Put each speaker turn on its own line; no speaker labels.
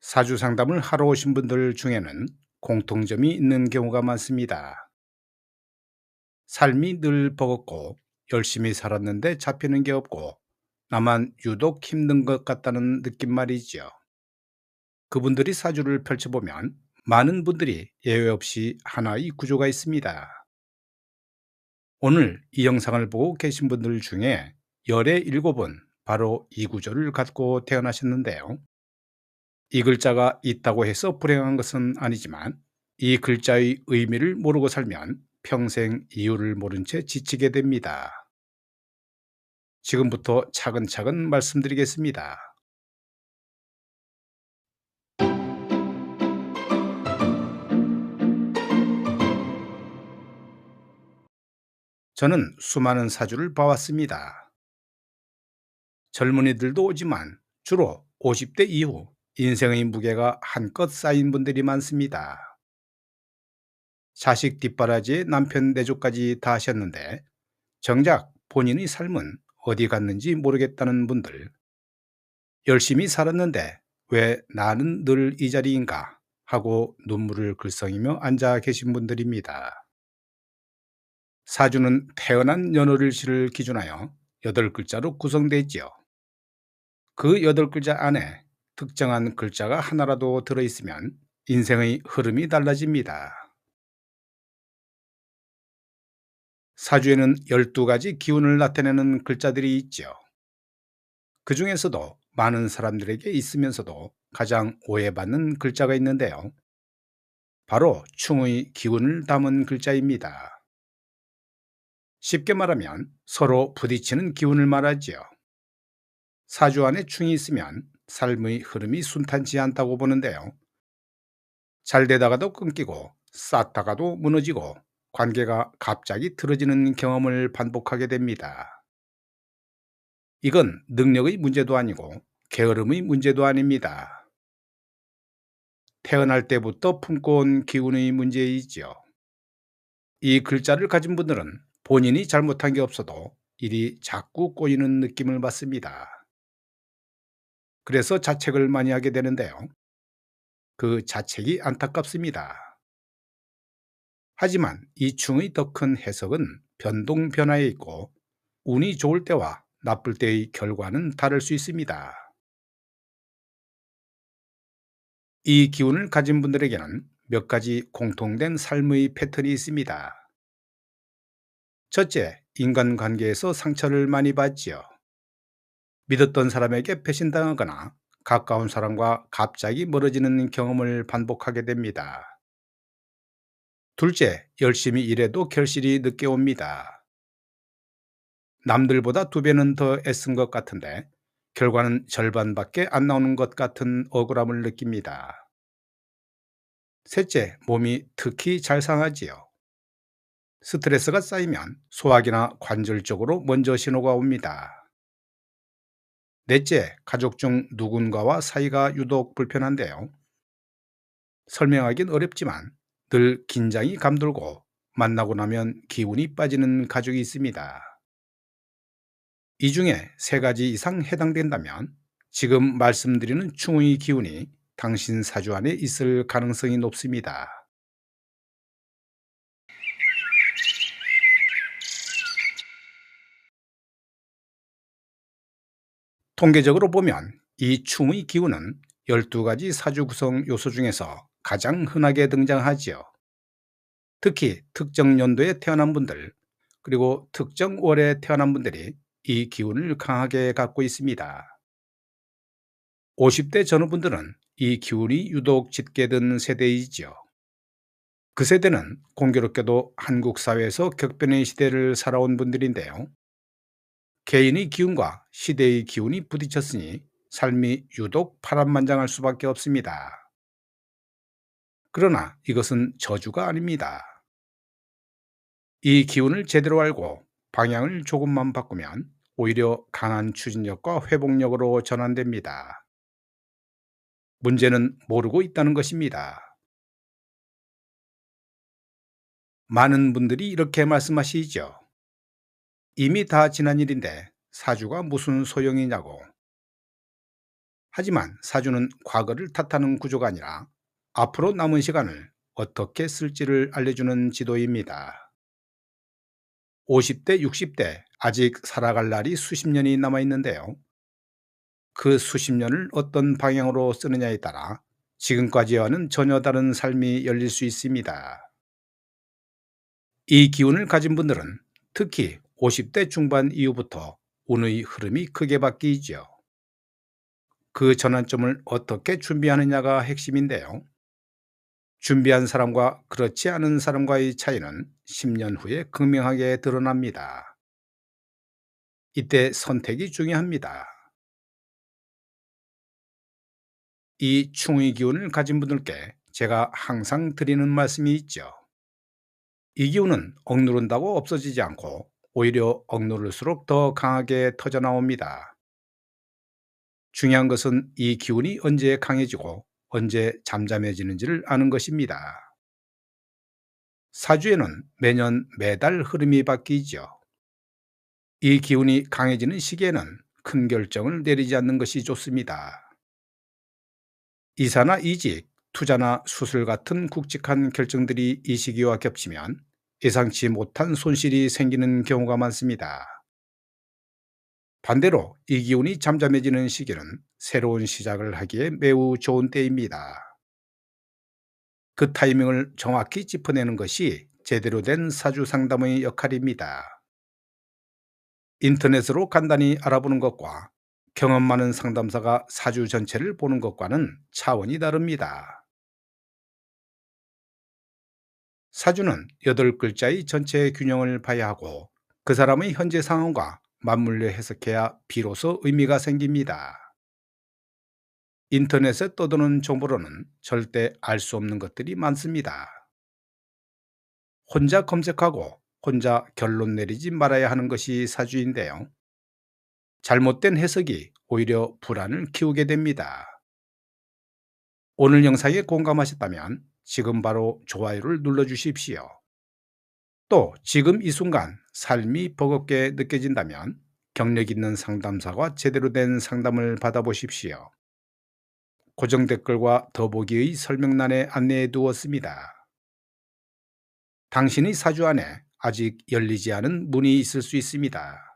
사주 상담을 하러 오신 분들 중에는 공통점이 있는 경우가 많습니다. 삶이 늘 버겁고 열심히 살았는데 잡히는 게 없고 나만 유독 힘든 것 같다는 느낌 말이지요. 그분들이 사주를 펼쳐보면 많은 분들이 예외 없이 하나의 구조가 있습니다. 오늘 이 영상을 보고 계신 분들 중에 열의 일곱은 바로 이 구조를 갖고 태어나셨는데요. 이 글자가 있다고 해서 불행한 것은 아니지만 이 글자의 의미를 모르고 살면 평생 이유를 모른 채 지치게 됩니다. 지금부터 차근차근 말씀드리겠습니다. 저는 수많은 사주를 봐왔습니다. 젊은이들도 오지만 주로 50대 이후 인생의 무게가 한껏 쌓인 분들이 많습니다. 자식 뒷바라지에 남편 내조까지 다 하셨는데 정작 본인의 삶은 어디 갔는지 모르겠다는 분들, 열심히 살았는데 왜 나는 늘 이 자리인가 하고 눈물을 글썽이며 앉아 계신 분들입니다. 사주는 태어난 연월일시를 기준하여 8글자로 구성되어 있지요. 그 8글자 안에 특정한 글자가 하나라도 들어있으면 인생의 흐름이 달라집니다. 사주에는 12가지 기운을 나타내는 글자들이 있지요. 그 중에서도 많은 사람들에게 있으면서도 가장 오해받는 글자가 있는데요. 바로 충의 기운을 담은 글자입니다. 쉽게 말하면 서로 부딪히는 기운을 말하지요. 사주 안에 충이 있으면 삶의 흐름이 순탄치 않다고 보는데요. 잘 되다가도 끊기고 쌓다가도 무너지고 관계가 갑자기 틀어지는 경험을 반복하게 됩니다. 이건 능력의 문제도 아니고 게으름의 문제도 아닙니다. 태어날 때부터 품고 온 기운의 문제이지요. 이 글자를 가진 분들은 본인이 잘못한 게 없어도 일이 자꾸 꼬이는 느낌을 받습니다. 그래서 자책을 많이 하게 되는데요. 그 자책이 안타깝습니다. 하지만 이 충의 더 큰 해석은 변동 변화에 있고 운이 좋을 때와 나쁠 때의 결과는 다를 수 있습니다. 이 기운을 가진 분들에게는 몇 가지 공통된 삶의 패턴이 있습니다. 첫째, 인간관계에서 상처를 많이 받지요. 믿었던 사람에게 배신당하거나 가까운 사람과 갑자기 멀어지는 경험을 반복하게 됩니다. 둘째, 열심히 일해도 결실이 늦게 옵니다. 남들보다 2배는 더 애쓴 것 같은데 결과는 절반밖에 안 나오는 것 같은 억울함을 느낍니다. 셋째, 몸이 특히 잘 상하지요. 스트레스가 쌓이면 소화기나 관절 쪽으로 먼저 신호가 옵니다. 넷째, 가족 중 누군가와 사이가 유독 불편한데요. 설명하긴 어렵지만 늘 긴장이 감돌고 만나고 나면 기운이 빠지는 가족이 있습니다. 이 중에 3가지 이상 해당된다면 지금 말씀드리는 충의 기운이 당신 사주 안에 있을 가능성이 높습니다. 통계적으로 보면 이 충의 기운은 12가지 사주 구성 요소 중에서 가장 흔하게 등장하지요. 특히 특정 연도에 태어난 분들, 그리고 특정 월에 태어난 분들이 이 기운을 강하게 갖고 있습니다. 50대 전후분들은 이 기운이 유독 짙게 든 세대이지요. 그 세대는 공교롭게도 한국 사회에서 격변의 시대를 살아온 분들인데요. 개인의 기운과 시대의 기운이 부딪혔으니 삶이 유독 파란만장할 수밖에 없습니다. 그러나 이것은 저주가 아닙니다. 이 기운을 제대로 알고 방향을 조금만 바꾸면 오히려 강한 추진력과 회복력으로 전환됩니다. 문제는 모르고 있다는 것입니다. 많은 분들이 이렇게 말씀하시죠. 이미 다 지난 일인데 사주가 무슨 소용이냐고. 하지만 사주는 과거를 탓하는 구조가 아니라 앞으로 남은 시간을 어떻게 쓸지를 알려주는 지도입니다. 50대, 60대 아직 살아갈 날이 수십 년이 남아 있는데요. 그 수십 년을 어떤 방향으로 쓰느냐에 따라 지금까지와는 전혀 다른 삶이 열릴 수 있습니다. 이 기운을 가진 분들은 특히 50대 중반 이후부터 운의 흐름이 크게 바뀌죠. 그 전환점을 어떻게 준비하느냐가 핵심인데요. 준비한 사람과 그렇지 않은 사람과의 차이는 10년 후에 극명하게 드러납니다. 이때 선택이 중요합니다. 이 충의 기운을 가진 분들께 제가 항상 드리는 말씀이 있죠. 이 기운은 억누른다고 없어지지 않고 오히려 억누를수록 더 강하게 터져 나옵니다. 중요한 것은 이 기운이 언제 강해지고 언제 잠잠해지는지를 아는 것입니다. 사주에는 매년 매달 흐름이 바뀌죠. 이 기운이 강해지는 시기에는 큰 결정을 내리지 않는 것이 좋습니다. 이사나 이직, 투자나 수술 같은 굵직한 결정들이 이 시기와 겹치면 예상치 못한 손실이 생기는 경우가 많습니다. 반대로 이 기운이 잠잠해지는 시기는 새로운 시작을 하기에 매우 좋은 때입니다. 그 타이밍을 정확히 짚어내는 것이 제대로 된 사주 상담의 역할입니다. 인터넷으로 간단히 알아보는 것과 경험 많은 상담사가 사주 전체를 보는 것과는 차원이 다릅니다. 사주는 8글자의 전체 균형을 봐야 하고 그 사람의 현재 상황과 맞물려 해석해야 비로소 의미가 생깁니다. 인터넷에 떠도는 정보로는 절대 알 수 없는 것들이 많습니다. 혼자 검색하고 혼자 결론 내리지 말아야 하는 것이 사주인데요. 잘못된 해석이 오히려 불안을 키우게 됩니다. 오늘 영상에 공감하셨다면 지금 바로 좋아요를 눌러주십시오. 또 지금 이 순간 삶이 버겁게 느껴진다면 경력 있는 상담사와 제대로 된 상담을 받아보십시오. 고정 댓글과 더보기의 설명란에 안내해 두었습니다. 당신의 사주 안에 아직 열리지 않은 문이 있을 수 있습니다.